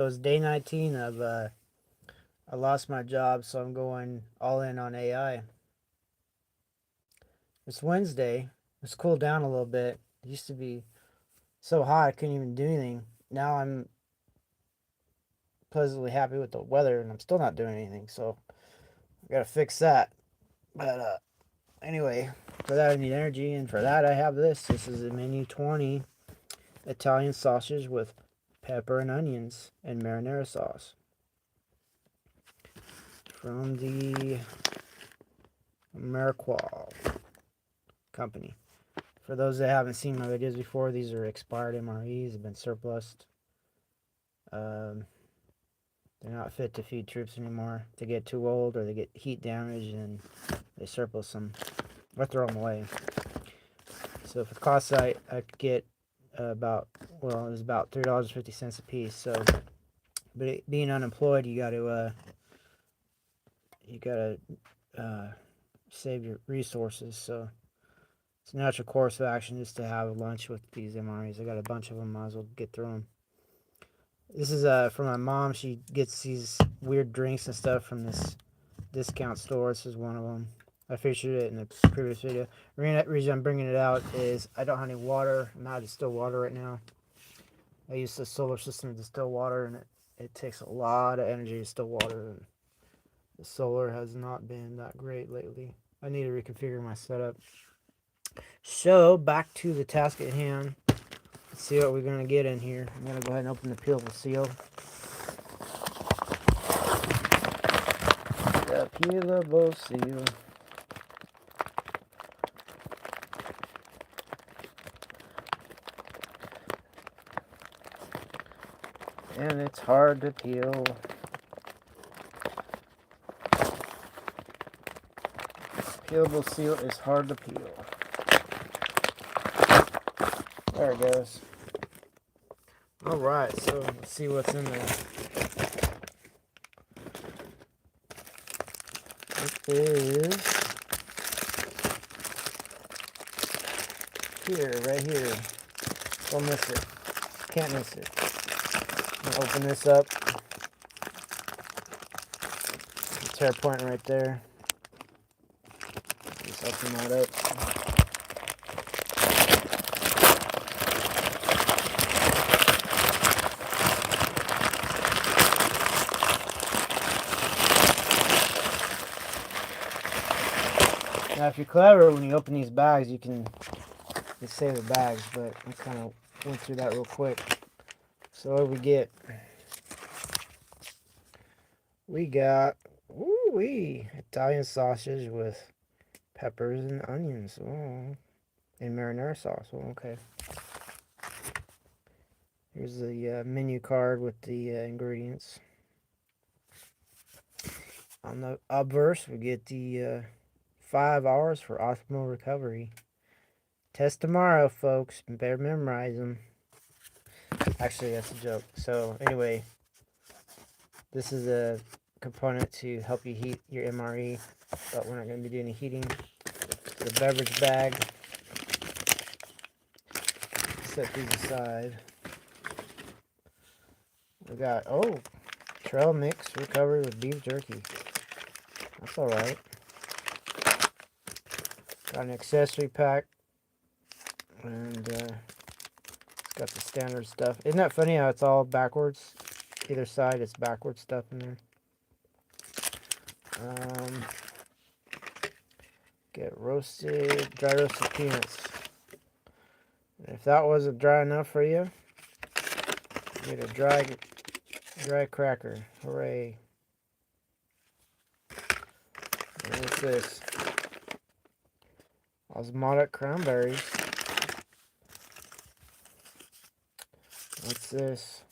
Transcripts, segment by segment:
it was day 19 of I lost my job, so I'm going all in on AI. It's Wednesday. It's cooled down a little bit. It used to be so hot I couldn't even do anything. Now I'm pleasantly happy with the weather, and I'm still not doing anything. So I gotta fix that. But anyway, for that I need energy, and for that I have this. This is a Menu 20 Italian sausage with pepper and onions and marinara sauce from the Merqual company. For those that haven't seen my videos before, these are expired MREs, have been surplused. Um, they're not fit to feed troops anymore. They get too old or they get heat damage and they surplus them or throw them away. So for cost, I could get it was about $3.50 a piece. So, but being unemployed, you gotta save your resources. So it's a natural course of action just to have lunch with these MREs. I got a bunch of them. Might as well get through them. This is from my mom. She gets these weird drinks and stuff from this discount store. This is one of them. I featured it in the previous video. The reason I'm bringing it out is I don't have any water. I'm out of distilled water right now. I use the solar system to distill water, and it takes a lot of energy to distill water. And the solar has not been that great lately. I need to reconfigure my setup. So back to the task at hand. Let's see what we're gonna get in here. I'm gonna go ahead and open the peelable seal. The peelable seal. And it's hard to peel. Peelable seal is hard to peel. There it goes. Alright, so let's see what's in there. It is here, right here. Don't miss it. Can't miss it. I'm gonna open this up. The tear point right there. Just open that up. Now, if you're clever, when you open these bags, you can save the bags, but I kind of went through that real quick. So what do we get? We got Italian sausage with peppers and onions. Oh, and marinara sauce. Oh, okay. Here's the menu card with the ingredients. On the obverse, we get the 5 hours for optimal recovery. Test tomorrow, folks. Better memorize them. Actually, that's a joke. So, anyway, this is a component to help you heat your MRE, but we're not going to be doing any heating. The beverage bag. Set these aside. We got, trail mix recovery with beef jerky. That's alright. Got an accessory pack. And it's got the standard stuff. Isn't that funny how it's all backwards? Either side, it's backwards stuff in there. Get dry roasted peanuts. And if that wasn't dry enough for you, get a dry cracker. Hooray. And what's this? Osmotic cranberries. What's this?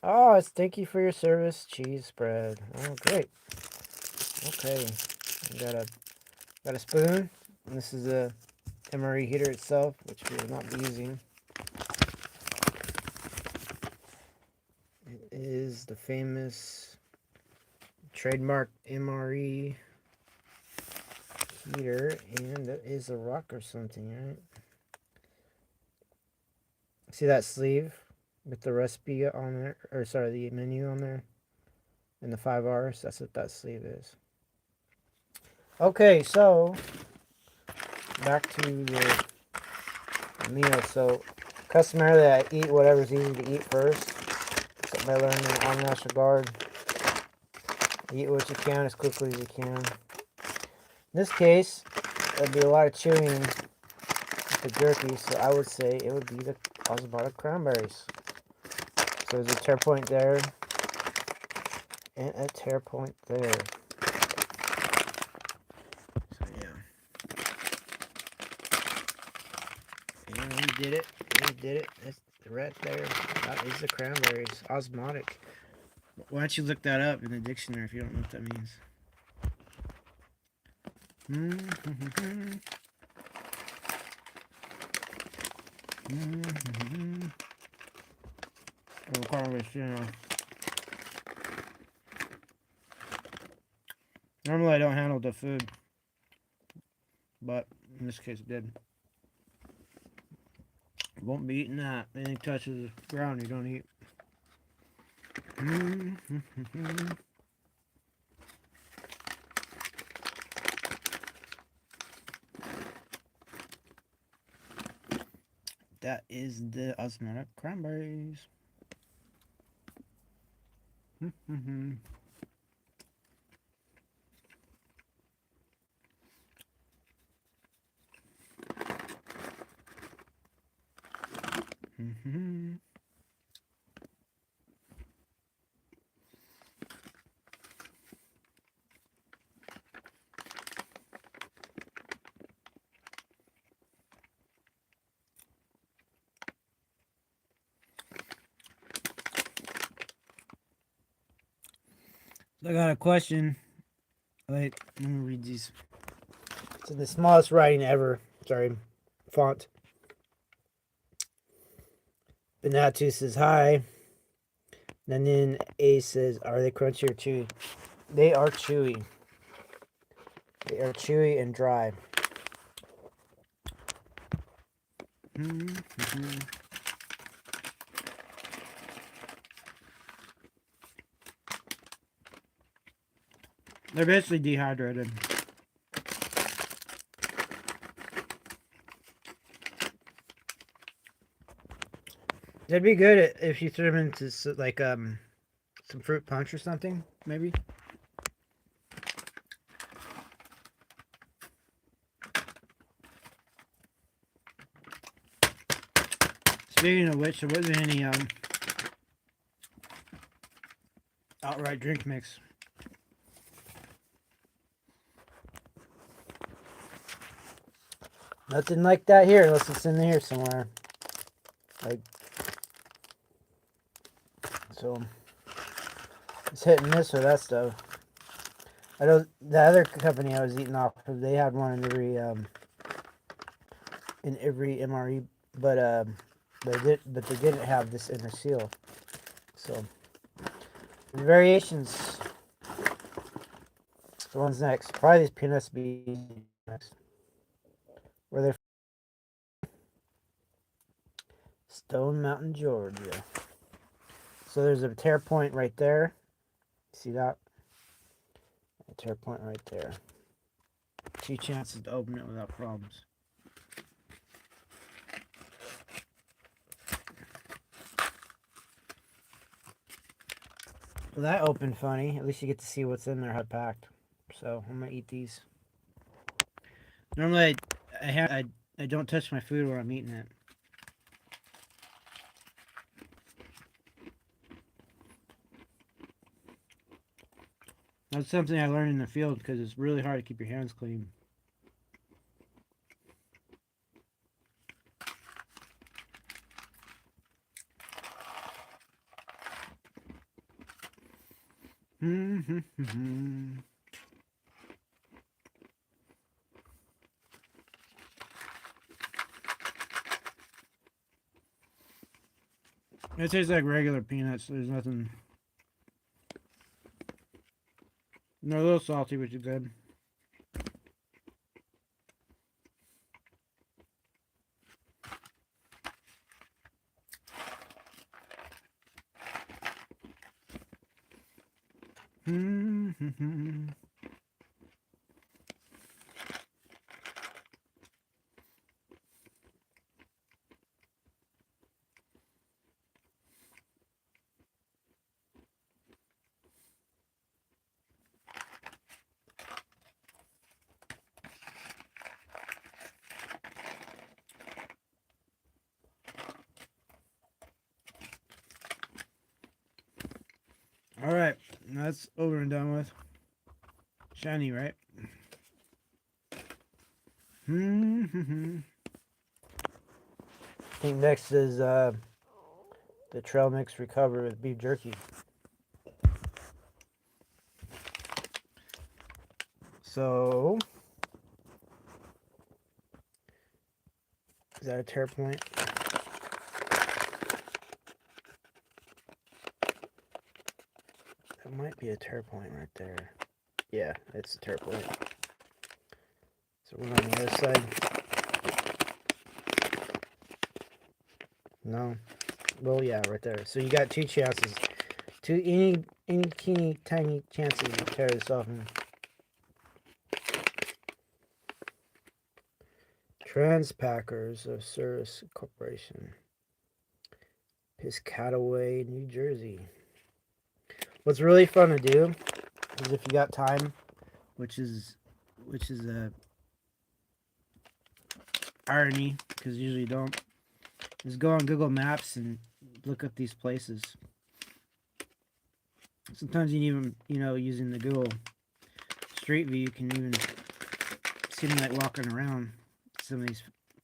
Oh, it's thank you for your service cheese spread. Oh, great. Okay. Got a spoon. And this is a MRE heater itself, which we will not be using. It is the famous trademark MRE heater, and it is a rock or something, right? See that sleeve? with the recipe on there, or sorry, the menu on there, and the 5 R's. That's what that sleeve is. Okay, so back to the meal. So customarily, I eat whatever's easy to eat first. Something I learned in the Army National Guard. Eat what you can as quickly as you can. In this case, there'd be a lot of chewing with the jerky, so I would say it would be the Osmotic cranberries. So there's a tear point there, and a tear point there. So yeah. And we did it. We did it. That's right there. That is the cranberries. Osmotic. Why don't you look that up in the dictionary if you don't know what that means? Normally I don't handle the food, but in this case it did. Won't be eating that. Anything touches the ground you don't eat. That is the Osmotic cranberries. I got a question. Wait, let me read these. It's in the smallest writing ever. Sorry, font. Benatu says hi. And then A says, are they crunchy or chewy? They are chewy. They are chewy and dry. They're basically dehydrated. They'd be good if you threw them into like some fruit punch or something, maybe. Speaking of which, there wasn't any outright drink mix. Nothing like that here, unless it's in here somewhere. Like, so it's hit and miss with that stuff. I know the other company I was eating off of, they had one in every MRE, but they didn't have this inner seal. So the variations. So one's next. Probably these peanuts be next. Where they're Stone Mountain, Georgia. So there's a tear point right there. See that? A tear point right there. 2 chances to open it without problems. Well, that opened funny. At least you get to see what's in there, how packed. So I'm gonna eat these. Normally, I don't touch my food while I'm eating it. That's something I learned in the field because it's really hard to keep your hands clean. It tastes like regular peanuts. There's nothing. They're a little salty, which is good. All right, that's over and done with. Shiny, right? I think next is the trail mix recovery with beef jerky. So, is that a tear point? That might be a tear point right there. Yeah, it's a tear point. So we're on the other side. No. Well, yeah, right there. So you got two chances. Any teeny tiny chances to tear this off. Transpackers of Service Corporation, Piscataway, New Jersey. What's really fun to do is if you got time, which is a irony because usually you don't, is go on Google Maps and look up these places. Sometimes you even, using the Google Street View, you can even simulate walking around some of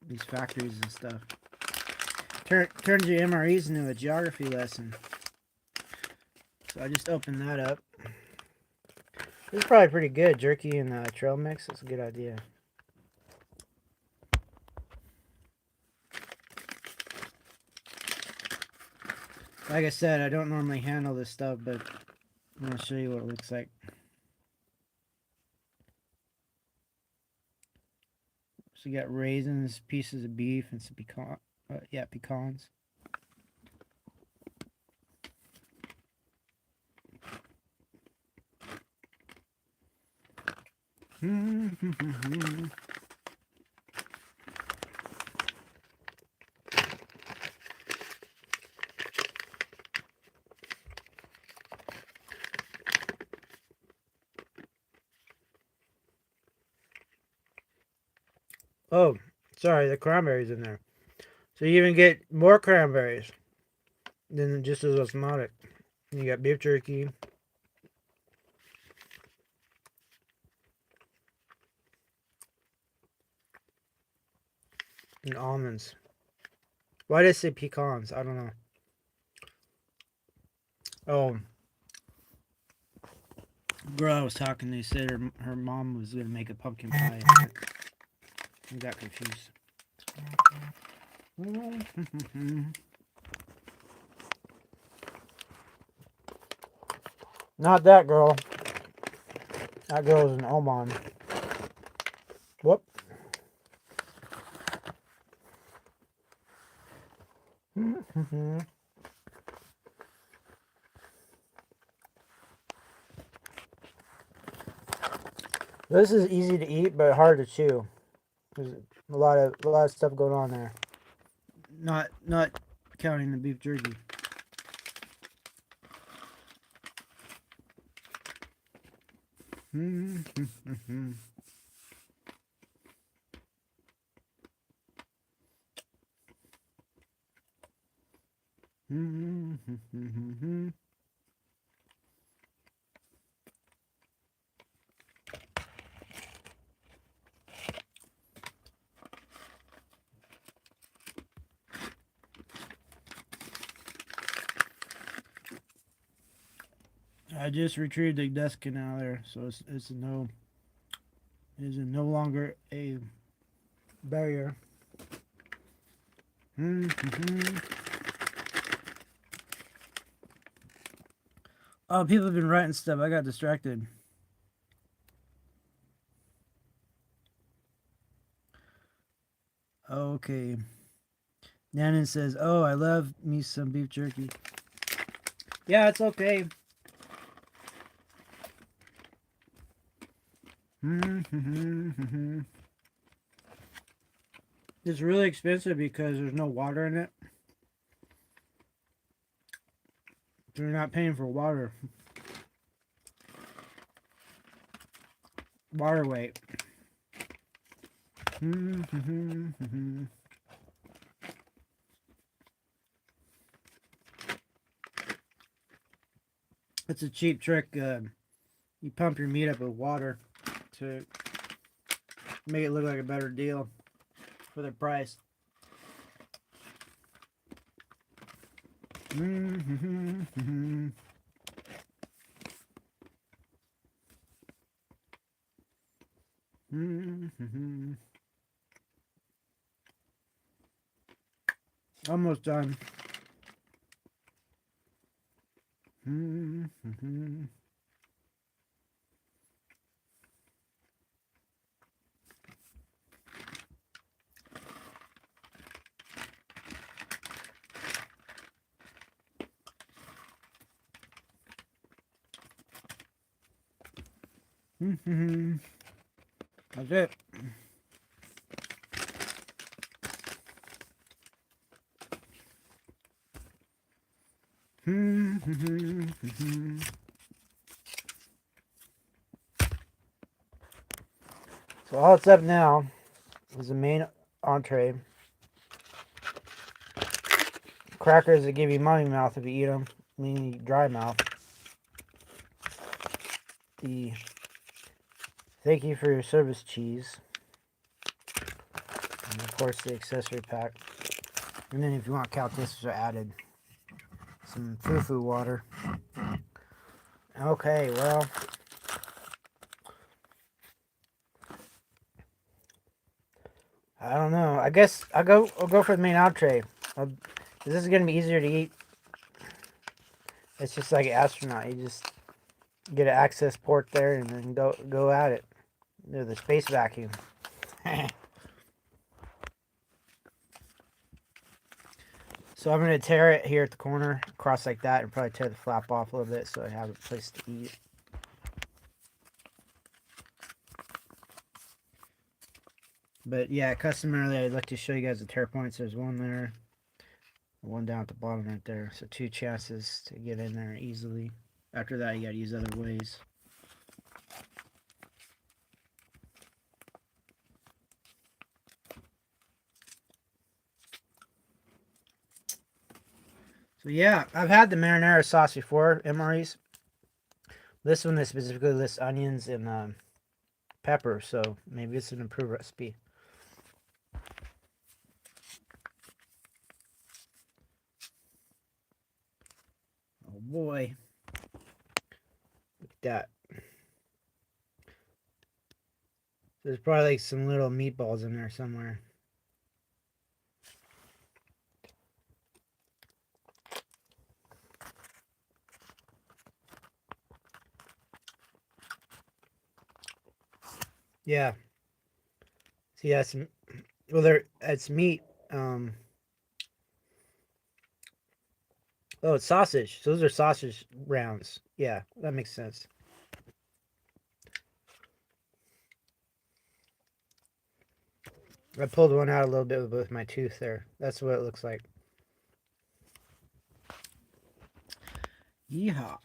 these factories and stuff. Turns your MREs into a geography lesson. So I just opened that up. This is probably pretty good. Jerky and trail mix. That's a good idea. Like I said, I don't normally handle this stuff, but I'm going to show you what it looks like. So you got raisins, pieces of beef, and some pecans. Oh, sorry, the cranberries in there. So you even get more cranberries than just as osmotic. You got beef jerky. And almonds. Why did I say pecans? I don't know. Oh, girl I was talking to said her mom was going to make a pumpkin pie. I got confused. Not that girl. That girl is an Oman. Whoop. This is easy to eat, but hard to chew. There's a lot of stuff going on there. Not counting the beef jerky. I just retrieved the Duskin out of there, so it's no longer a barrier. Oh, people have been writing stuff. I got distracted. Okay. Nanan says, "Oh, I love me some beef jerky." Yeah, it's okay. It's really expensive because there's no water in it. You're not paying for water. Water weight. It's a cheap trick. You pump your meat up with water to make it look like a better deal for the price. Almost done. That's it. So all it's up now is the main entree. Crackers that give you mummy mouth if you eat them, meaning dry mouth. The thank you for your service cheese. And of course the accessory pack. And then if you want, count this are added. Some fufu water. Okay, well. I don't know. I guess I'll go for the main entree. This is gonna be easier to eat. It's just like an astronaut. You just get an access port there and then go at it. The space vacuum. So I'm gonna tear it here at the corner, across like that, and probably tear the flap off a little bit so I have a place to eat. But yeah, customarily I'd like to show you guys the tear points. There's one there, one down at the bottom right there. So 2 chances to get in there easily. After that, you gotta use other ways. So yeah, I've had the marinara sauce before, MREs. This one is specifically lists onions and pepper, so maybe it's an improved recipe. Oh boy. Look at that. There's probably like some little meatballs in there somewhere. Yeah. See, that's well, it's meat. Oh, it's sausage. So those are sausage rounds. Yeah, that makes sense. I pulled one out a little bit with my tooth there. That's what it looks like. Yeehaw.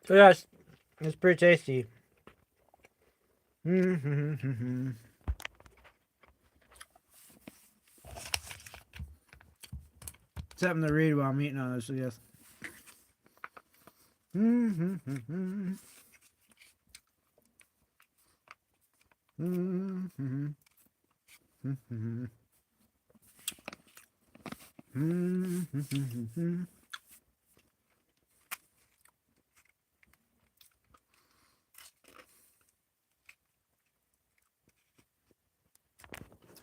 So yeah, it's pretty tasty. Something to read while I'm eating on this, I guess.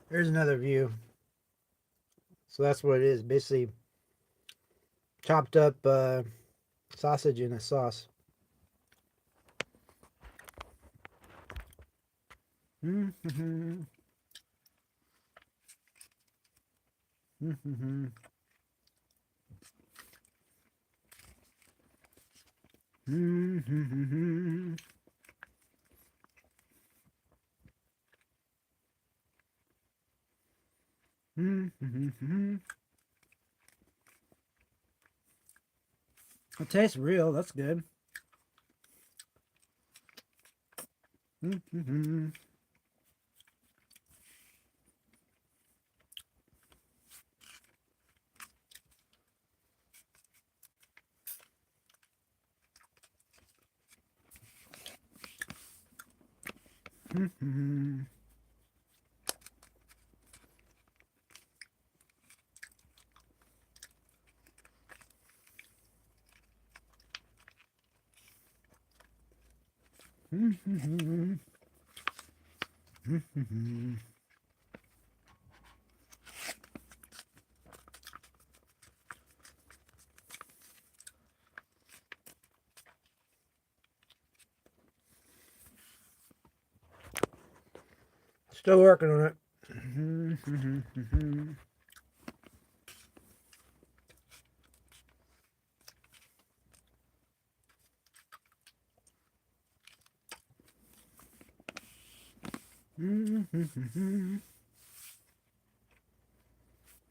Here's another view. So that's what it is. Basically, chopped up sausage in a sauce. Mm-hmm. Mm-hmm. Mm-hmm. Mm-hmm. It tastes real. That's good. Mm-hmm. Mm-hmm. Mm-hmm. Mm-hmm. Still working on it. Mm-hmm. Mm-hmm.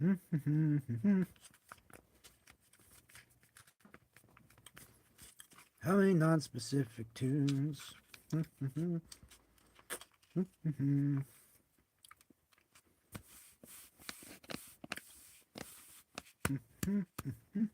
Mm-hmm. How many non-specific tunes? Mm-hmm. Mm-hmm. Mm-hmm.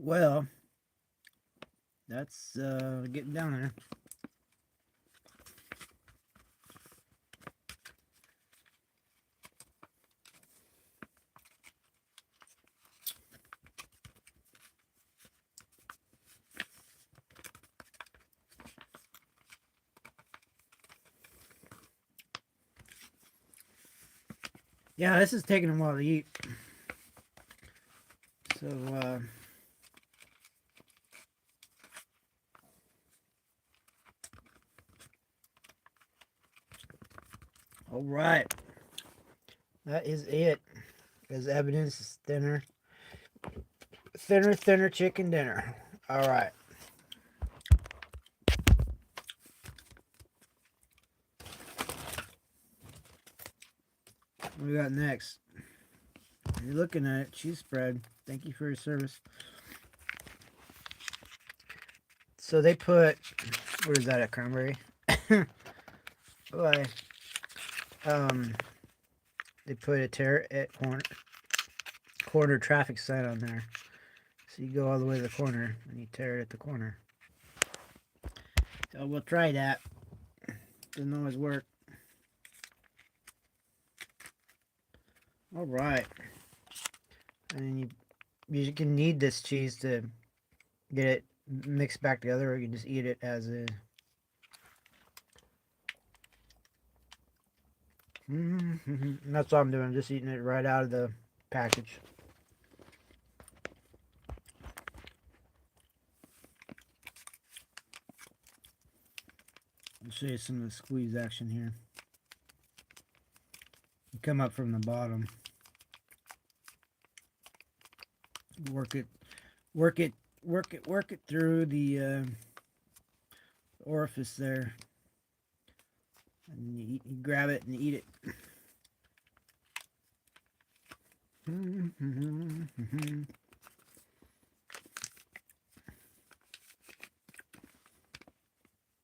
Well, that's getting down there. Yeah, this is taking a while to eat. So, all right. That is it. As evidence is thinner, thinner chicken dinner. All right. What we got next? You're looking at it. Cheese spread. Thank you for your service. So they put, where is that at Cranberry? Boy, they put a corner traffic sign on there. So you go all the way to the corner and you tear it at the corner. So we'll try that. Doesn't always work. All right. And you can knead this cheese to get it mixed back together, or you can just eat it as a. And that's what I'm doing. I'm just eating it right out of the package. I'll show you some of the squeeze action here. You come up from the bottom. Work it through the orifice there. And you grab it and eat it. And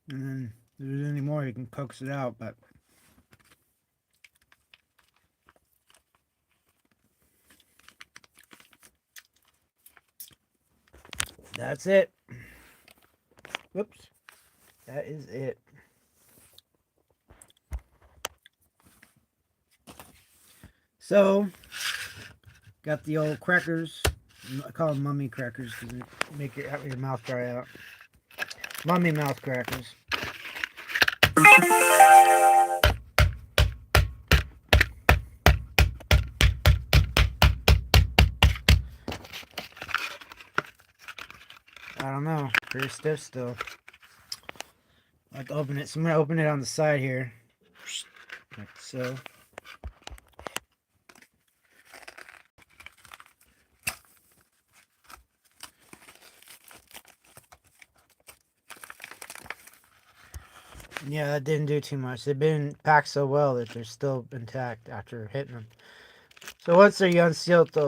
then if there's any more, you can coax it out, but That's it. Whoops. That is it. So, got the old crackers. I call them mummy crackers because they make your mouth dry out. Mummy mouth crackers. I don't know. Pretty stiff still. I have to open it. So I'm going to open it on the side here. Like so. Yeah, that didn't do too much. They've been packed so well that they're still intact after hitting them. So once they're unsealed, though,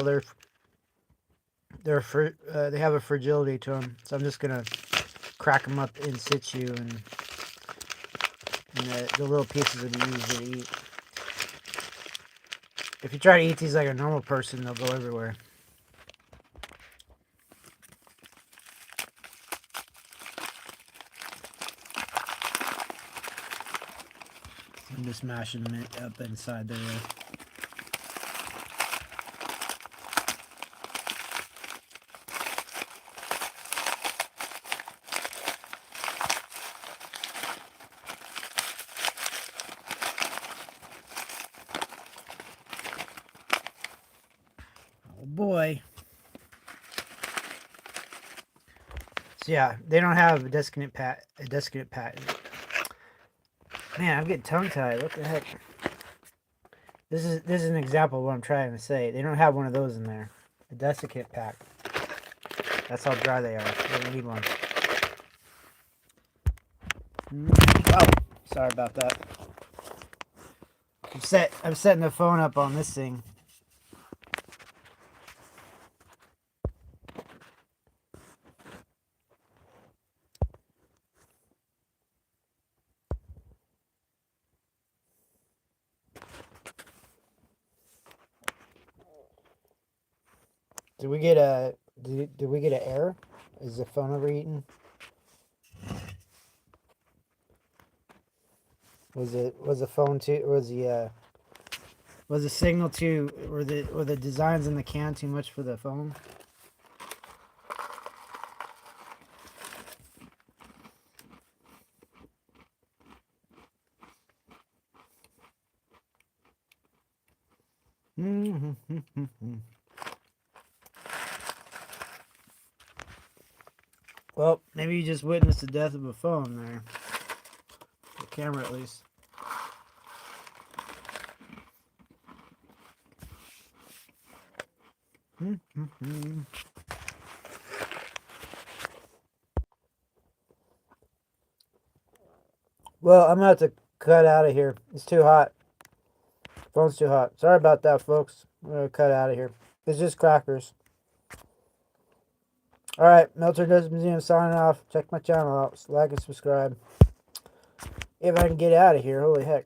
they have a fragility to them. So I'm just gonna crack them up in situ, and the little pieces will be easy to eat. If you try to eat these like a normal person, they'll go everywhere. I'm just mashing it up inside there. Oh boy. So yeah, they don't have a desiccant patent. Man, I'm getting tongue-tied. What the heck? This is an example of what I'm trying to say. They don't have one of those in there. A desiccant pack. That's how dry they are. They don't need one. Oh, sorry about that. I'm setting the phone up on this thing. Did we get an error? Is the phone overheating? Was the phone too? Was the signal too? Were the designs in the can too much for the phone? Well, maybe you just witnessed the death of a phone there. The camera, at least. Well, I'm gonna have to cut out of here. It's too hot. Phone's too hot. Sorry about that, folks. I'm gonna cut out of here. It's just crackers. Alright, Milton Desert Museum signing off. Check my channel out. Like and subscribe. If I can get out of here, holy heck.